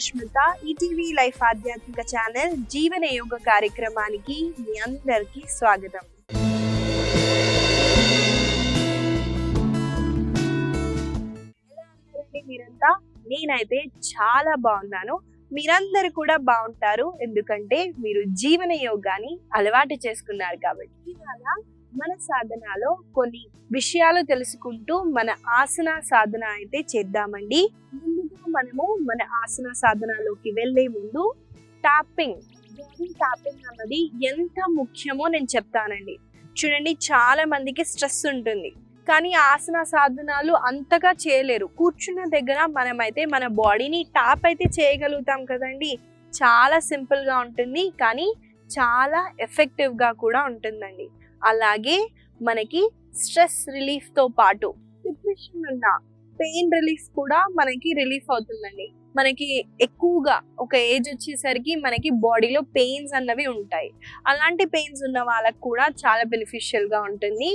Sushmita. ETV life ఆధ్యాత్మిక channel జీవన యోగ కార్యక్రమానికి మీ అందరికీ స్వాగతం. ఎలా ఉన్నారండి మీరంతా? నేనైతే చాలా బాగున్నాను. మీరందరూ కూడా బాగుంటారు, ఎందుకంటే మీరు జీవన యోగాని అలవాటు చేసుకున్నారు కాబట్టి. ఇవాళ మన సాధనలో కొన్ని విషయాలు తెలుసుకుంటూ మన ఆసన సాధన అయితే చేద్దామండి. ముందుగా మనము మన ఆసన సాధనలోకి వెళ్లే ముందు టాపింగ్, బాడీ టాపింగ్ అన్నది ఎంత ముఖ్యమో నేను చెప్తానండి. చూడండి, చాలా మందికి స్ట్రెస్ ఉంటుంది, కానీ ఆసన సాధనాలు అంతగా చేయలేరు. కూర్చున్న దగ్గర మనమైతే మన బాడీని టాప్ అయితే చేయగలుగుతాం కదండి. చాలా సింపుల్గా ఉంటుంది, కానీ చాలా ఎఫెక్టివ్గా కూడా ఉంటుందండి. అలాగే మనకి స్ట్రెస్ రిలీఫ్తో పాటు డిప్రెషన్ ఉన్న పెయిన్ రిలీఫ్ కూడా మనకి రిలీఫ్ అవుతుందండి. మనకి ఎక్కువగా ఒక ఏజ్ వచ్చేసరికి మనకి బాడీలో పెయిన్స్ అన్నవి ఉంటాయి. అలాంటి పెయిన్స్ ఉన్న వాళ్ళకు కూడా చాలా బెనిఫిషియల్గా ఉంటుంది.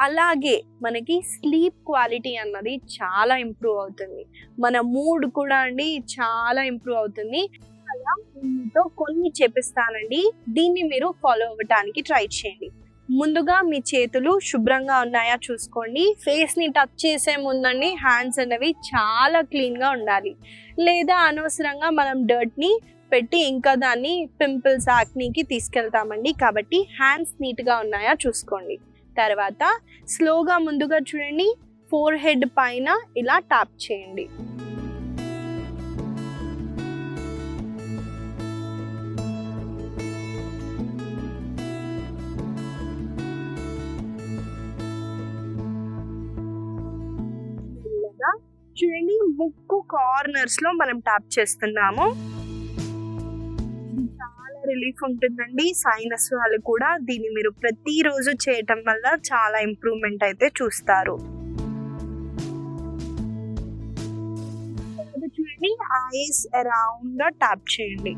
అలాగే మనకి స్లీప్ క్వాలిటీ అన్నది చాలా ఇంప్రూవ్ అవుతుంది. మన మూడ్ కూడా అండి చాలా ఇంప్రూవ్ అవుతుంది. అలా మీతో కొన్ని చెప్పిస్తానండి, దీన్ని మీరు ఫాలో అవ్వటానికి ట్రై చేయండి. ముందుగా మీ చేతులు శుభ్రంగా ఉన్నాయా చూసుకోండి. ఫేస్ని టచ్ చేసే ముందండి హ్యాండ్స్ అనేవి చాలా క్లీన్గా ఉండాలి. లేదా అనవసరంగా మనం డర్ట్ని పెట్టి ఇంకా దాన్ని పింపుల్స్, యాక్నీకి తీసుకెళ్తామండి. కాబట్టి హ్యాండ్స్ నీట్గా ఉన్నాయా చూసుకోండి. తర్వాత స్లోగా ముందుగా చూడండి, ఫోర్ హెడ్ పైన ఇలా ట్యాప్ చేయండి. చూడండి, ముక్కు కార్నర్స్ లో మనం ట్యాప్ చేస్తున్నాము. చాలా రిలీఫ్ ఉంటుందండి. సైనస్ వాళ్ళు కూడా దీన్ని మీరు ప్రతిరోజు చేయటం వల్ల చాలా ఇంప్రూవ్మెంట్ అయితే చూస్తారు. చూడండి, ఐస్ అరౌండ్ గా ట్యాప్ చేయండి.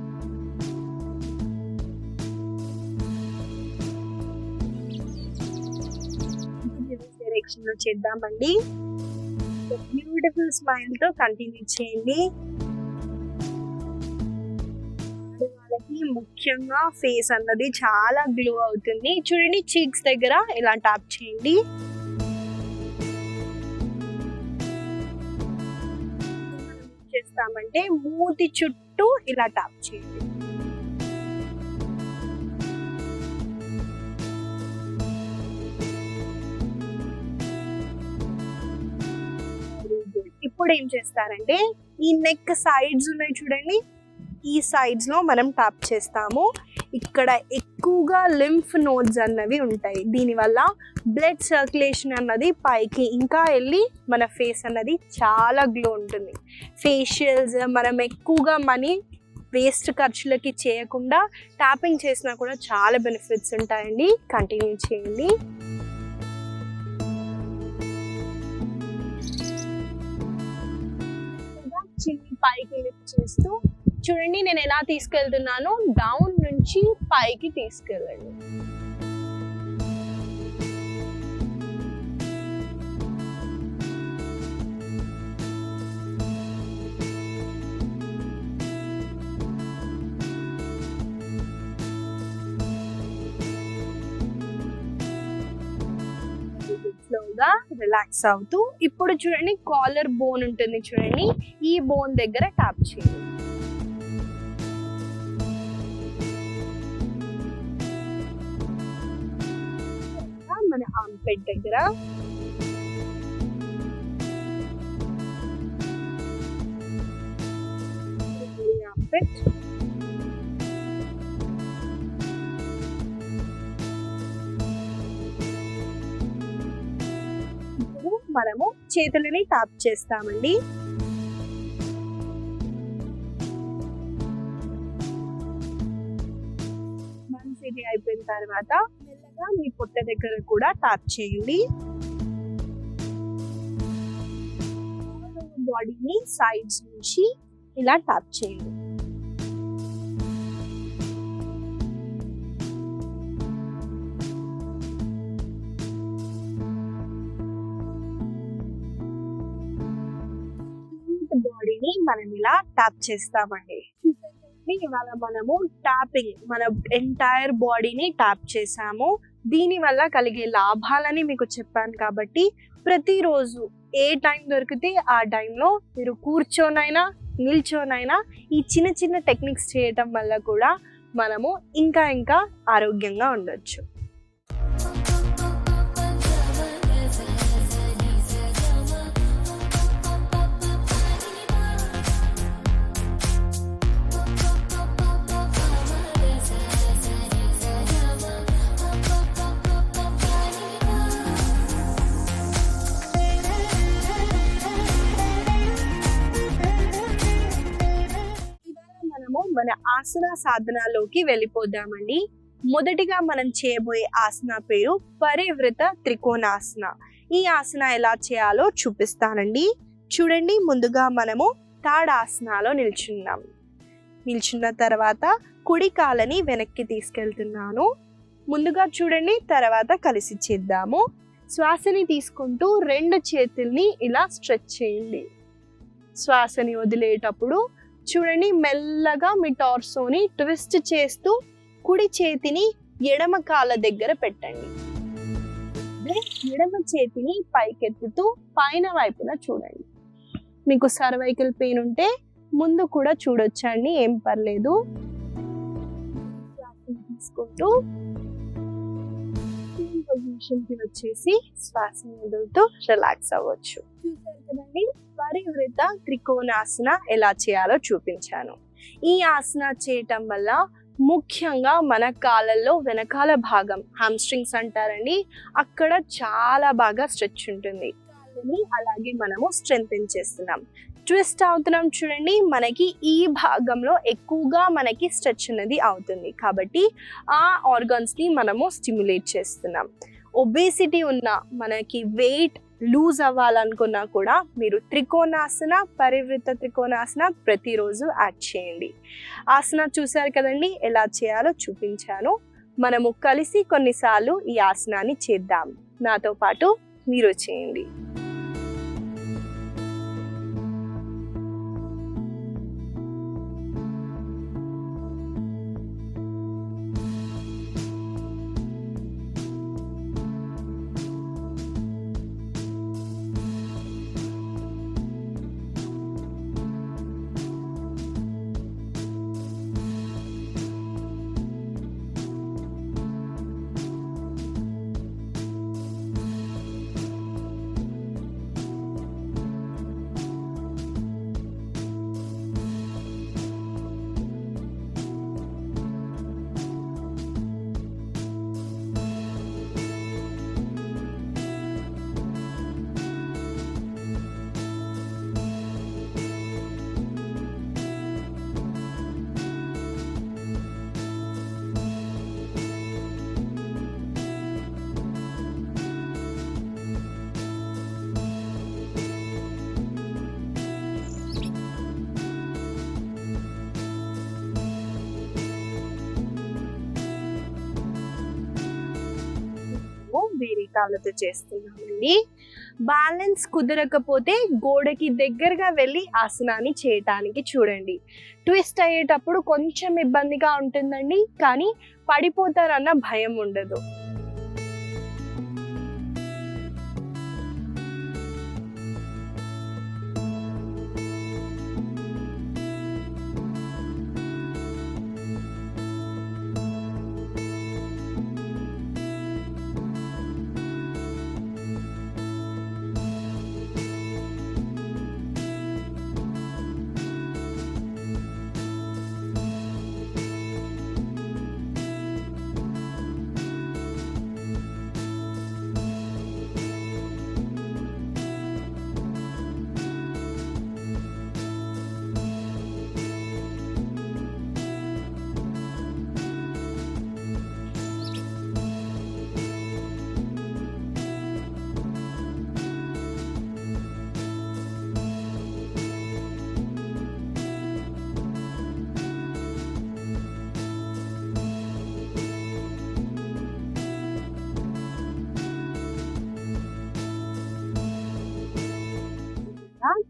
డైరెక్షన్ లో చేద్దామండి. బ్యూటిఫుల్ స్మైల్ తో కంటిన్యూ చేయండి. వాళ్ళకి ముఖ్యంగా ఫేస్ అన్నది చాలా గ్లో అవుతుంది. చూడండి, చీక్స్ దగ్గర ఇలా ట్యాప్ చేయండి. చేస్తామంటే మూతి చుట్టూ ఇలా ట్యాప్ చేయండి. ఇప్పుడు ఏం చేస్తారంటే ఈ నెక్ సైడ్స్ ఉన్నాయి చూడండి, ఈ సైడ్స్ లో మనం ట్యాప్ చేస్తాము. ఇక్కడ ఎక్కువగా లింఫ్ నోడ్స్ అన్నవి ఉంటాయి. దీనివల్ల బ్లడ్ సర్క్యులేషన్ అన్నది పైకి ఇంకా వెళ్ళి మన ఫేస్ అన్నది చాలా గ్లో ఉంటుంది. ఫేషియల్స్ మనం ఎక్కువగా మనీ వేస్ట్ ఖర్చులకి చేయకుండా ట్యాపింగ్ చేసినా కూడా చాలా బెనిఫిట్స్ ఉంటాయండి. కంటిన్యూ చేయండి. చిన్ని పైకి లిఫ్ట్ చేస్తూ చూడండి, నేను ఎలా తీసుకెళ్తున్నాను, డౌన్ నుంచి పైకి తీసుకెళ్ళండి. స్లోగా రిలాక్స్ అవుతూ ఇప్పుడు చూడండి, కాలర్ బోన్ ఉంటుంది చూడండి, ఈ బోన్ దగ్గర ట్యాప్ చేయండి. మన ఆర్మ్‌పిట్ దగ్గర ఆర్మ్‌పిట్, మనము చేతులని ట్యాప్ చేస్తామండి. వన్స్ ఇది అయిపోయిన తర్వాత మెల్లగా మీ పొట్ట దగ్గర కూడా ట్యాప్ చేయండి. బాడీని సైడ్స్ నుంచి ఇలా ట్యాప్ చేయండి. చేతిని మనం ఇలా ట్యాప్ చేస్తామండి. ఇవాళ మనము ట్యాపింగ్ మన ఎంటైర్ బాడీని ట్యాప్ చేసాము. దీని వల్ల కలిగే లాభాలని మీకు చెప్పాను కాబట్టి ప్రతిరోజు ఏ టైం దొరికితే ఆ టైంలో మీరు కూర్చోనైనా నిల్చోనైనా ఈ చిన్న చిన్న టెక్నిక్స్ చేయటం వల్ల కూడా మనము ఇంకా ఆరోగ్యంగా ఉండొచ్చు. మన ఆసన సాధనలోకి వెళ్ళిపోదామండి. మొదటిగా మనం చేయబోయే ఆసన పేరు పరివృత త్రికోణాసన. ఈ ఆసన ఎలా చేయాలో చూపిస్తానండి. చూడండి, ముందుగా మనము తాడాసనాలో నిల్చున్న తర్వాత కుడి కాలని వెనక్కి తీసుకెళ్తున్నాను. ముందుగా చూడండి, తర్వాత కలిసి చేద్దాము. శ్వాసని తీసుకుంటూ 2 చేతుల్ని ఇలా స్ట్రెచ్ చేయండి. శ్వాసని వదిలేటప్పుడు చూడండి, మెల్లగా మీ టార్సోని ట్విస్ట్ చేస్తూ కుడి చేతిని ఎడమ కాళ్ళ దగ్గర పెట్టండి. ఎడమ చేతిని పైకెత్తుతూ పైన వైపున చూడండి. మీకు సర్వైకల్ పెయిన్ ఉంటే ముందు కూడా చూడొచ్చండి, ఏం పర్లేదు. తీసుకుంటూ పొజిషన్కి వచ్చేసి శ్వాసని వదులుతూ రిలాక్స్ అవ్వచ్చు. చూసారు కదండి, పరివృత త్రికోణాసన ఎలా చేయాలో చూపించాను. ఈ ఆసన చేయటం వల్ల ముఖ్యంగా మన కాళ్ళల్లో వెనకాల భాగం హామ్స్ట్రింగ్స్ అంటారండి, అక్కడ చాలా బాగా స్ట్రెచ్ ఉంటుంది. కాళ్ళని అలాగే మనము స్ట్రెంథెన్ చేస్తున్నాం, ట్విస్ట్ అవుతున్నాం. చూడండి, మనకి ఈ భాగంలో ఎక్కువగా మనకి స్ట్రెచ్ అనేది అవుతుంది కాబట్టి ఆ ఆర్గాన్స్ని మనము స్టిమ్యులేట్ చేస్తున్నాం. ఒబేసిటీ ఉన్న మనకి వెయిట్ లూజ్ అవ్వాలనుకున్నా కూడా మీరు త్రికోణాసన పరివృత త్రికోణాసన ప్రతిరోజు యాడ్ చేయండి. ఆసన చూసారు కదండి, ఎలా చేయాలో చూపించాను. మనము కలిసి కొన్నిసార్లు ఈ ఆసనాన్ని చేద్దాం. నాతో పాటు మీరు చేయండి. వేరే కాళ్ళతో చేస్తున్నామండి. బ్యాలెన్స్ కుదరకపోతే గోడకి దగ్గరగా వెళ్ళి ఆసనాన్ని చేయటానికి చూడండి. ట్విస్ట్ అయ్యేటప్పుడు కొంచెం ఇబ్బందిగా ఉంటుందండి, కానీ పడిపోతారన్న భయం ఉండదు.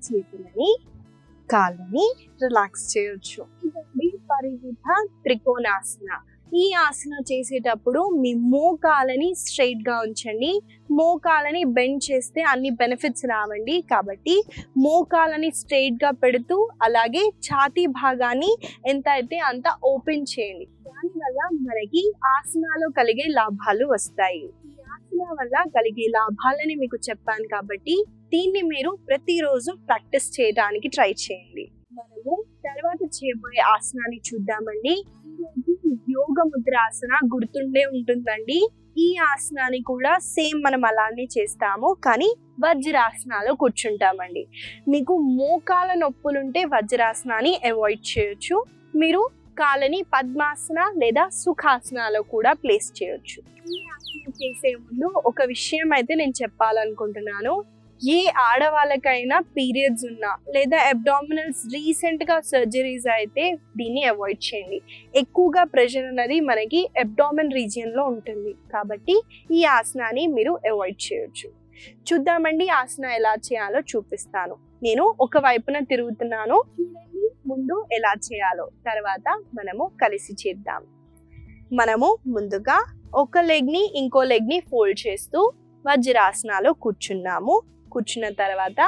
చేతులని కాళ్ళని రిలాక్స్ చేయొచ్చు. ఇదండి పరివృత త్రికోణాసన. ఈ ఆసన చేసేటప్పుడు మీ మోకాలని స్ట్రైట్ గా ఉంచండి. మోకాలని బెండ్ చేస్తే అన్ని బెనిఫిట్స్ రావండి. కాబట్టి మోకాలని స్ట్రైట్ గా పెడుతూ అలాగే ఛాతీ భాగాన్ని ఎంత అయితే అంత ఓపెన్ చేయండి. దానివల్ల మనకి ఆసనాలో కలిగే లాభాలు వస్తాయి. ఈ ఆసన వల్ల కలిగే లాభాలని మీకు చెప్పాను కాబట్టి దీన్ని మీరు ప్రతిరోజు ప్రాక్టీస్ చేయడానికి ట్రై చేయండి. మనము తర్వాత చేయబోయే ఆసనాన్ని చూద్దామండి. యోగ ముద్రాసన గుర్తుండే ఉంటుందండి. ఈ ఆసనాన్ని కూడా సేమ్ మనం అలానే చేస్తాము, కానీ వజ్రాసనాలో కూర్చుంటామండి. మీకు మోకాల నొప్పులుంటే వజ్రాసనాన్ని అవాయిడ్ చేయొచ్చు. మీరు కాళ్ళని పద్మాసన లేదా సుఖాసనాలో కూడా ప్లేస్ చేయొచ్చు. ఈ ఆసనం చేసే ముందు ఒక విషయం అయితే నేను చెప్పాలనుకుంటున్నాను. ఏ ఆడవాళ్ళకైనా పీరియడ్స్ ఉన్నా లేదా అబ్డామినల్స్ రీసెంట్ గా సర్జరీస్ అయితే దీన్ని అవాయిడ్ చేయండి. ఎక్కువగా ప్రెషర్ అనేది మనకి అబ్డామిన్ రీజియన్ లో ఉంటుంది, కాబట్టి ఈ ఆసనాన్ని మీరు అవాయిడ్ చేయొచ్చు. చూద్దామండి ఆసన ఎలా చేయాలో చూపిస్తాను. నేను ఒక వైపున తిరుగుతున్నాను, చూడండి ముందు ఎలా చేయాలో, తర్వాత మనము కలిసి చేద్దాం. మనము ముందుగా ఒక లెగ్ ని ఇంకో లెగ్ ని ఫోల్డ్ చేస్తూ వజ్రాసనాలో కూర్చున్నాము. కూర్చున్న తర్వాత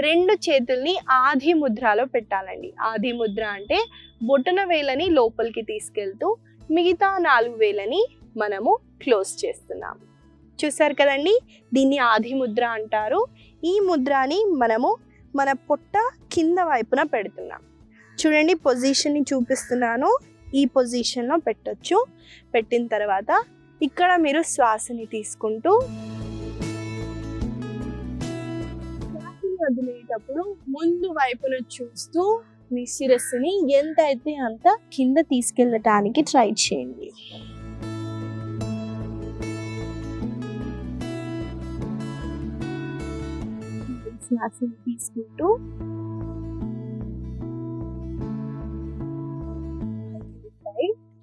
రెండు చేతుల్ని ఆది ముద్రలో పెట్టాలండి. ఆది ముద్ర అంటే బొటన వేలని లోపలికి తీసుకెళ్తూ మిగతా 4 వేలని మనము క్లోజ్ చేస్తున్నాము. చూసారు కదండి, దీన్ని ఆది ముద్ర అంటారు. ఈ ముద్రని మనము మన పొట్ట కింద వైపున పెడుతున్నాం. చూడండి పొజిషన్ని చూపిస్తున్నాను. ఈ పొజిషన్లో పెట్టొచ్చు. పెట్టిన తర్వాత ఇక్కడ మీరు శ్వాసని తీసుకుంటూ వదిలేటప్పుడు ముందు వైపున చూస్తూ మీ శిరస్సుని ఎంత అయితే అంత కింద తీసుకెళ్ళటానికి ట్రై చేయండి. శ్వాసని తీసుకుంటూ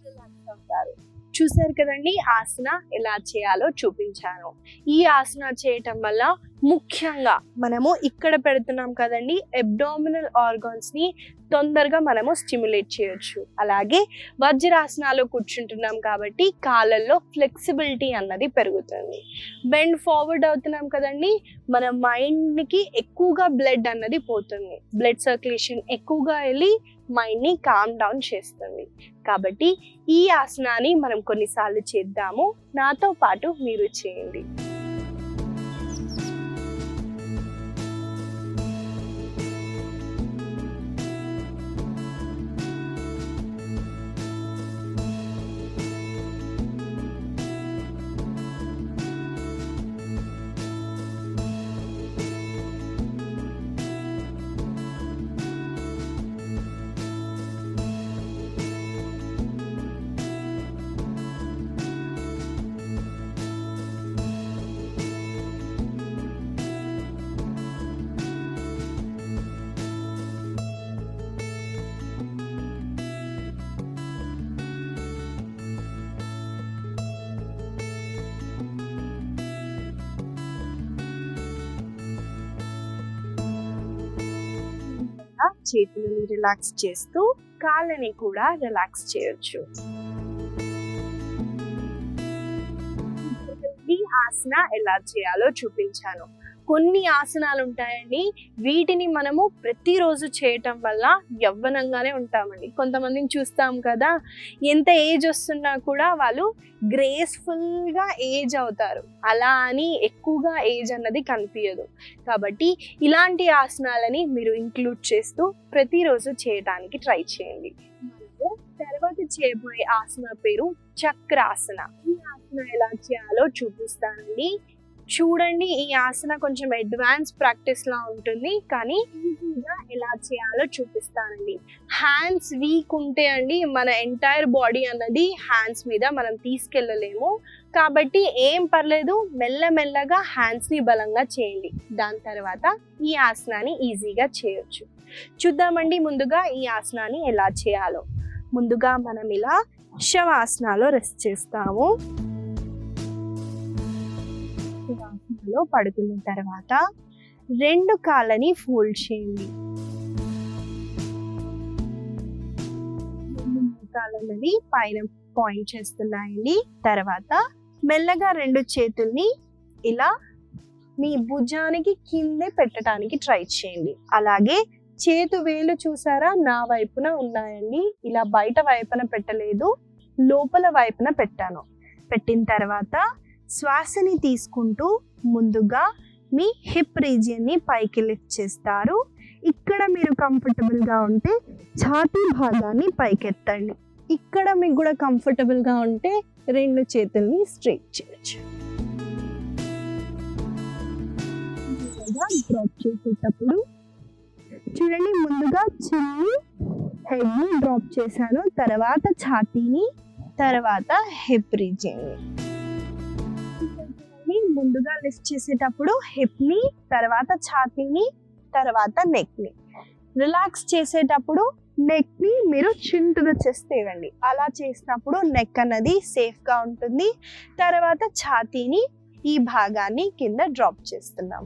రిలాక్స్ అవుతారు. చూసారు కదండి ఆసన ఎలా చేయాలో చూపించాను. ఈ ఆసన చేయటం వల్ల ముఖ్యంగా మనము ఇక్కడ పెడుతున్నాం కదండి, అబ్డామినల్ ఆర్గాన్స్ ని తొందరగా మనము స్టిమ్యులేట్ చేయొచ్చు. అలాగే వజ్రాసనాలో కూర్చుంటున్నాం కాబట్టి కాళ్ళల్లో ఫ్లెక్సిబిలిటీ అన్నది పెరుగుతుంది. బెండ్ ఫార్వర్డ్ అవుతున్నాం కదండి, మన మైండ్కి ఎక్కువగా బ్లడ్ అన్నది పోతుంది. బ్లడ్ సర్క్యులేషన్ ఎక్కువగా వెళ్ళి మైండ్ని కామ్ డౌన్ చేస్తుంది. కాబట్టి ఈ ఆసనాన్ని మనం కొన్నిసార్లు చేద్దాము. నాతో పాటు మీరు చేయండి. చేతులని రిలాక్స్ చేస్తూ కాళ్ళని కూడా రిలాక్స్ చేయొచ్చు. ఈ ఆసన ఎలా చేయాలో చూపించాను. కొన్ని ఆసనాలు ఉంటాయండి, వీటిని మనము ప్రతిరోజు చేయటం వల్ల యవ్వనంగానే ఉంటామండి. కొంతమందిని చూస్తాం కదా, ఎంత ఏజ్ వస్తున్నా కూడా వాళ్ళు గ్రేస్ఫుల్గా ఏజ్ అవుతారు. అలా అని ఎక్కువగా ఏజ్ అన్నది కనిపించదు. కాబట్టి ఇలాంటి ఆసనాలని మీరు ఇంక్లూడ్ చేస్తూ ప్రతిరోజు చేయడానికి ట్రై చేయండి. మనము తర్వాత చేయబోయే ఆసన పేరు చక్రాసన. ఈ ఆసన ఎలా చేయాలో చూపిస్తానండి. చూడండి, ఈ ఆసన కొంచెం అడ్వాన్స్ ప్రాక్టీస్ లా ఉంటుంది, కానీ ఈజీగా ఎలా చేయాలో చూపిస్తానండి. హ్యాండ్స్ వీక్ ఉంటే అండి మన ఎంటైర్ బాడీ అన్నది హ్యాండ్స్ మీద మనం తీసుకెళ్ళలేము. కాబట్టి ఏం పర్లేదు, మెల్లమెల్లగా హ్యాండ్స్ని బలంగా చేయండి. దాని తర్వాత ఈ ఆసనాన్ని ఈజీగా చేయొచ్చు. చూద్దామండి ముందుగా ఈ ఆసనాన్ని ఎలా చేయాలో. ముందుగా మనం ఇలా శవాసనాలో రెస్ట్ చేస్తాము. శవాసనాలో పడుకున్న తర్వాత రెండు కాళ్ళని ఫోల్డ్ చేయండి. కాళ్ళన్నది పైన పాయింట్ చేస్తున్నాయండి. తర్వాత మెల్లగా 2 చేతుల్ని ఇలా మీ భుజానికి కిందే పెట్టడానికి ట్రై చేయండి. అలాగే చేతు వేలు చూసారా నా వైపున ఉన్నాయండి. ఇలా బయట వైపున పెట్టలేదు, లోపల వైపున పెట్టాను. పెట్టిన తర్వాత శ్వాసని తీసుకుంటూ ముందుగా మీ హిప్ రీజియన్ని పైకి లిఫ్ట్ చేస్తారు. ఇక్కడ మీరు కంఫర్టబుల్గా ఉంటే ఛాతీ భాగాన్ని పైకెత్తండి. ఇక్కడ మీకు కూడా కంఫర్టబుల్గా ఉంటే 2 చేతుల్ని స్ట్రైట్ చేయొచ్చు. డ్రాప్ చేసేటప్పుడు చూడండి, ముందుగా చిన్ని హెడ్ని డ్రాప్ చేశాను, తర్వాత ఛాతీని, తర్వాత హిప్ రీజియన్ని. ముందుగా లిఫ్ట్ చేసేటప్పుడు హిప్ని, తర్వాత ఛాతీని, తర్వాత నెక్ని. రిలాక్స్ చేసేటప్పుడు నెక్ని మీరు చిన్ టు ద చెస్ట్ ఇవ్వండి. అలా చేసినప్పుడు నెక్ అన్నది సేఫ్గా ఉంటుంది. తర్వాత ఛాతీని, ఈ భాగాన్ని కింద డ్రాప్ చేస్తున్నాం.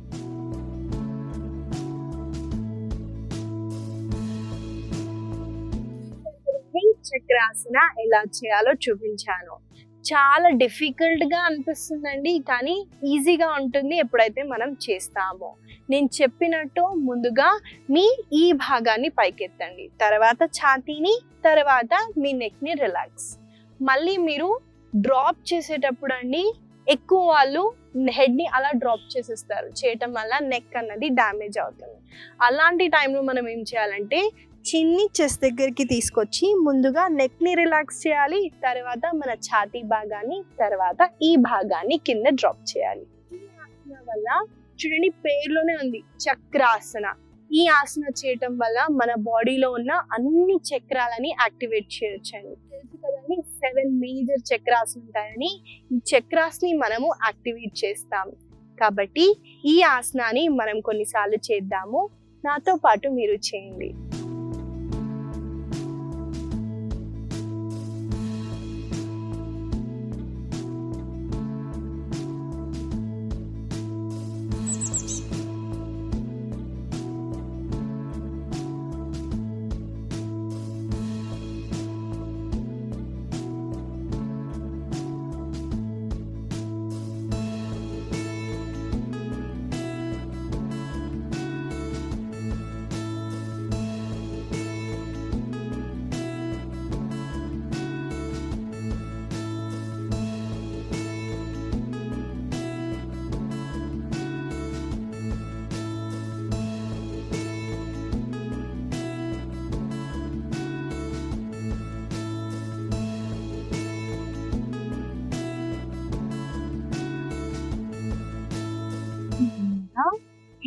చక్రాసన ఎలా చేయాలో చూపించాను. చాలా డిఫికల్ట్గా అనిపిస్తుందండి, కానీ ఈజీగా ఉంటుంది ఎప్పుడైతే మనం చేస్తామో. నేను చెప్పినట్టు ముందుగా మీ ఈ భాగాన్ని పైకెత్తండి, తర్వాత ఛాతీని, తర్వాత మీ నెక్ని రిలాక్స్. మళ్ళీ మీరు డ్రాప్ చేసేటప్పుడు అండి ఎక్కువ వాళ్ళు హెడ్ని అలా డ్రాప్ చేసేస్తారు. చేయటం వల్ల నెక్ అన్నది డ్యామేజ్ అవుతుంది. అలాంటి టైంలో మనం ఏం చేయాలంటే చిన్ని చెస్ట్ దగ్గరికి తీసుకొచ్చి ముందుగా నెక్ని రిలాక్స్ చేయాలి, తర్వాత మన ఛాతీ భాగాన్ని, తర్వాత ఈ భాగాన్ని కింద డ్రాప్ చేయాలి. ఈ ఆసన వల్ల చూడండి పేరులోనే ఉంది చక్రాసన. ఈ ఆసన చేయటం వల్ల మన బాడీలో ఉన్న అన్ని చక్రాలని యాక్టివేట్ చేయొచ్చండి. తెలుసు కదండి 7 మేజర్ చక్రాస్ ఉంటాయని. ఈ చక్రాస్ని మనము యాక్టివేట్ చేస్తాం. కాబట్టి ఈ ఆసనాన్ని మనం కొన్నిసార్లు చేద్దాము. నాతో పాటు మీరు చేయండి.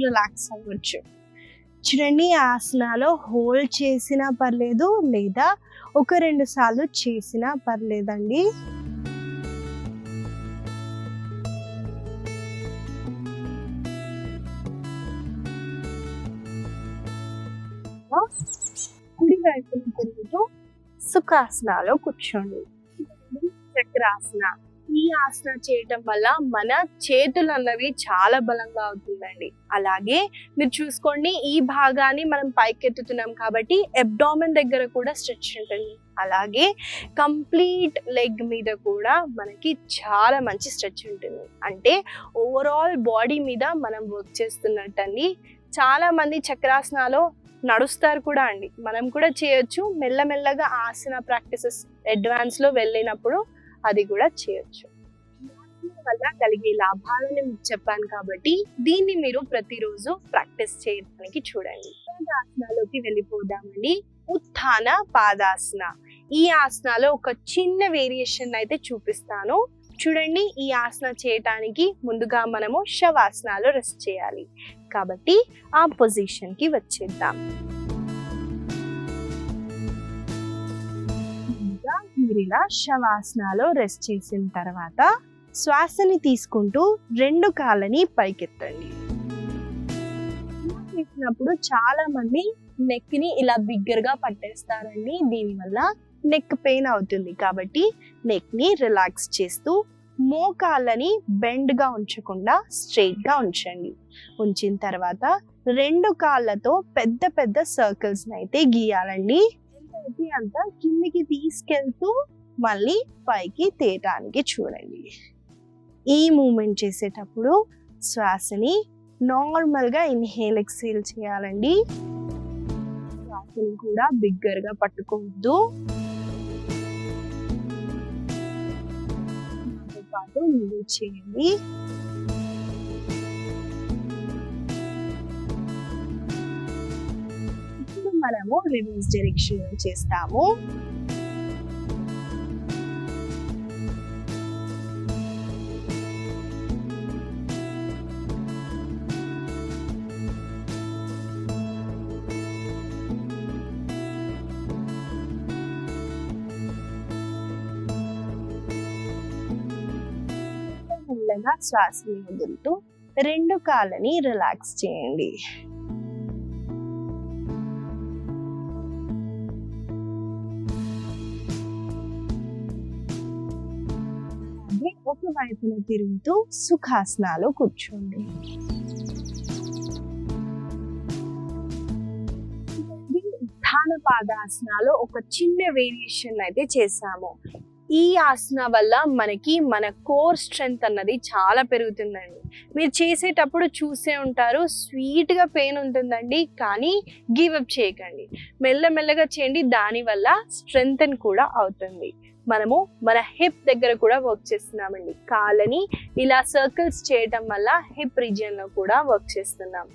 రిలాక్స్ అవ్వచ్చు. చూడండి ఆసనాలో హోల్డ్ చేసినా పర్లేదు, లేదా 1-2 సార్లు చేసినా పర్లేదండి. కుడి వైపున తిరుగుతూ సుఖాసనాలో కూర్చోండి. చక్రాసన. ఈ ఆసన చేయటం వల్ల మన చేతులు అన్నవి చాలా బలంగా అవుతుందండి. అలాగే మీరు చూసుకోండి, ఈ భాగాన్ని మనం పైకెత్తుతున్నాం కాబట్టి అబ్డామెన్ దగ్గర కూడా స్ట్రెచ్ ఉంటుంది. అలాగే కంప్లీట్ లెగ్ మీద కూడా మనకి చాలా మంచి స్ట్రెచ్ ఉంటుంది. అంటే ఓవరాల్ బాడీ మీద మనం వర్క్ చేస్తున్నట్టండి. చాలా మంది చక్రాసనాలో నడుస్తారు కూడా అండి. మనం కూడా చేయొచ్చు. మెల్లమెల్లగా ఆసన ప్రాక్టీసెస్ అడ్వాన్స్లో వెళ్ళినప్పుడు అది కూడా చేయొచ్చు. వల్ల కలిగే లాభాలను మీకు చెప్పాను కాబట్టి దీన్ని మీరు ప్రతిరోజు ప్రాక్టీస్ చేయడానికి చూడండి. ఆసనాలోకి వెళ్ళిపోదామండి. ఉత్థాన పాదాసన. ఈ ఆసనాలో ఒక చిన్న వేరియేషన్ అయితే చూపిస్తాను చూడండి. ఈ ఆసన చేయటానికి ముందుగా మనము శవాసనాలో రెస్ట్ చేయాలి కాబట్టి ఆ పొజిషన్ కి వచ్చేద్దాం. మీరు ఇలా శవాసనాలో రెస్ట్ చేసిన తర్వాత శ్వాసని తీసుకుంటూ 2 కాళ్ళని పైకెత్తండి. చేసినప్పుడు చాలా మంది నెక్ ని ఇలా బిగ్గరగా పట్టేస్తారండి. దీనివల్ల నెక్ పెయిన్ అవుతుంది. కాబట్టి నెక్ ని రిలాక్స్ చేస్తూ మోకాళ్ళని బెండ్ గా ఉంచకుండా స్ట్రైట్ గా ఉంచండి. ఉంచిన తర్వాత 2 కాళ్ళతో పెద్ద పెద్ద సర్కిల్స్ అయితే గీయాలండి. వీలైతే అంత కిందికి తీసుకెళ్తూ మళ్ళీ పైకి తేటానికి చూడండి. ఈ మూమెంట్ చేసేటప్పుడు శ్వాసని నార్మల్గా ఇన్హేల్ ఎక్సేల్ చేయాలండి. శ్వాసని కూడా బిగ్గరగా పట్టుకోవద్దు. దాంతో పాటు మూవ్ చేయండి. ఇప్పుడు మనము రివర్స్ డైరెక్షన్ చేస్తాము. మెల్లగా శ్వాసని వదులుతూ 2 కాళ్ళని రిలాక్స్ చేయండి. ఒక వైపున తిరుగుతూ సుఖాసనాలు కూర్చోండి. ఉత్థాన పాదాసనాలు ఒక చిన్న వేరియేషన్ అయితే చేసాము. ఈ ఆసన వల్ల మనకి మన కోర్ స్ట్రెంగ్త్ అన్నది చాలా పెరుగుతుందండి. మీరు చేసేటప్పుడు చూసే ఉంటారు, స్వీట్గా పెయిన్ ఉంటుందండి, కానీ గివ్ అప్ చేయకండి. మెల్లమెల్లగా చేయండి. దానివల్ల స్ట్రెంగ్త్ కూడా అవుతుంది. మనము మన హిప్ దగ్గర కూడా వర్క్ చేస్తున్నామండి. కాళ్ళని ఇలా సర్కిల్స్ చేయటం వల్ల హిప్ రీజియన్లో కూడా వర్క్ చేస్తున్నాం.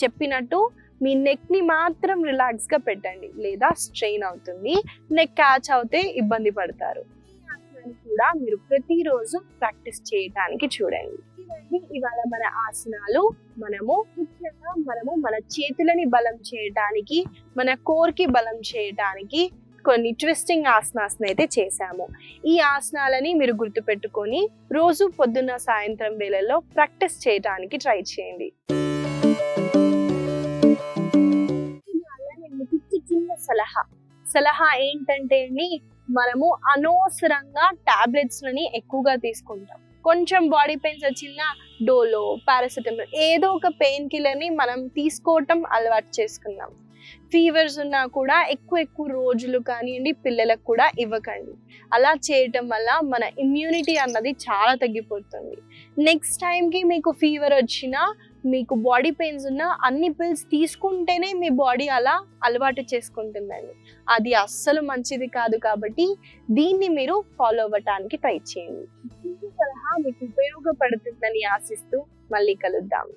చెప్పినట్టు మీ నెక్ని మాత్రం రిలాక్స్గా పెట్టండి, లేదా స్ట్రెయిన్ అవుతుంది. నెక్ క్యాచ్ అవుతే ఇబ్బంది పడతారు. కూడా మీరు ప్రతిరోజు ప్రాక్టీస్ చేయడానికి చూడండి. ఇవన్నీ ఇవాళ మన ఆసనాలు. ముఖ్యంగా మన చేతులని బలం చేయడానికి, మన కోర్ కి బలం చేయడానికి కొన్ని ట్విస్టింగ్ ఆసనాస్ అయితే చేశాము. ఈ ఆసనాలని మీరు గుర్తుపెట్టుకొని రోజు పొద్దున్న సాయంత్రం వేళల్లో ప్రాక్టీస్ చేయడానికి ట్రై చేయండి. చిన్న సలహా ఏంటంటే మనము అనవసరంగా టాబ్లెట్స్ లని ఎక్కువగా తీసుకుంటాం. కొంచెం బాడీ పెయిన్స్ వచ్చినా డోలో, పారాసిటమాల్ ఏదో ఒక పెయిన్ కిల్లర్ ని మనం తీసుకోవటం అలవాటు చేసుకున్నాం. ఫీవర్స్ ఉన్నా కూడా ఎక్కువ రోజులు కానివ్వండి పిల్లలకు కూడా ఇవ్వకండి. అలా చేయటం వల్ల మన ఇమ్యూనిటీ అన్నది చాలా తగ్గిపోతుంది. నెక్స్ట్ టైంకి మీకు ఫీవర్ వచ్చినా, మీకు బాడీ పెయిన్స్ ఉన్నా అన్ని పిల్స్ తీసుకుంటేనే మీ బాడీ అలా అలవాటు చేసుకుంటుందండి. అది అస్సలు మంచిది కాదు. కాబట్టి దీన్ని మీరు ఫాలో అవ్వటానికి ట్రై చేయండి. ఈ సలహా మీకు ఉపయోగపడుతుందని ఆశిస్తూ మళ్ళీ కలుద్దాం.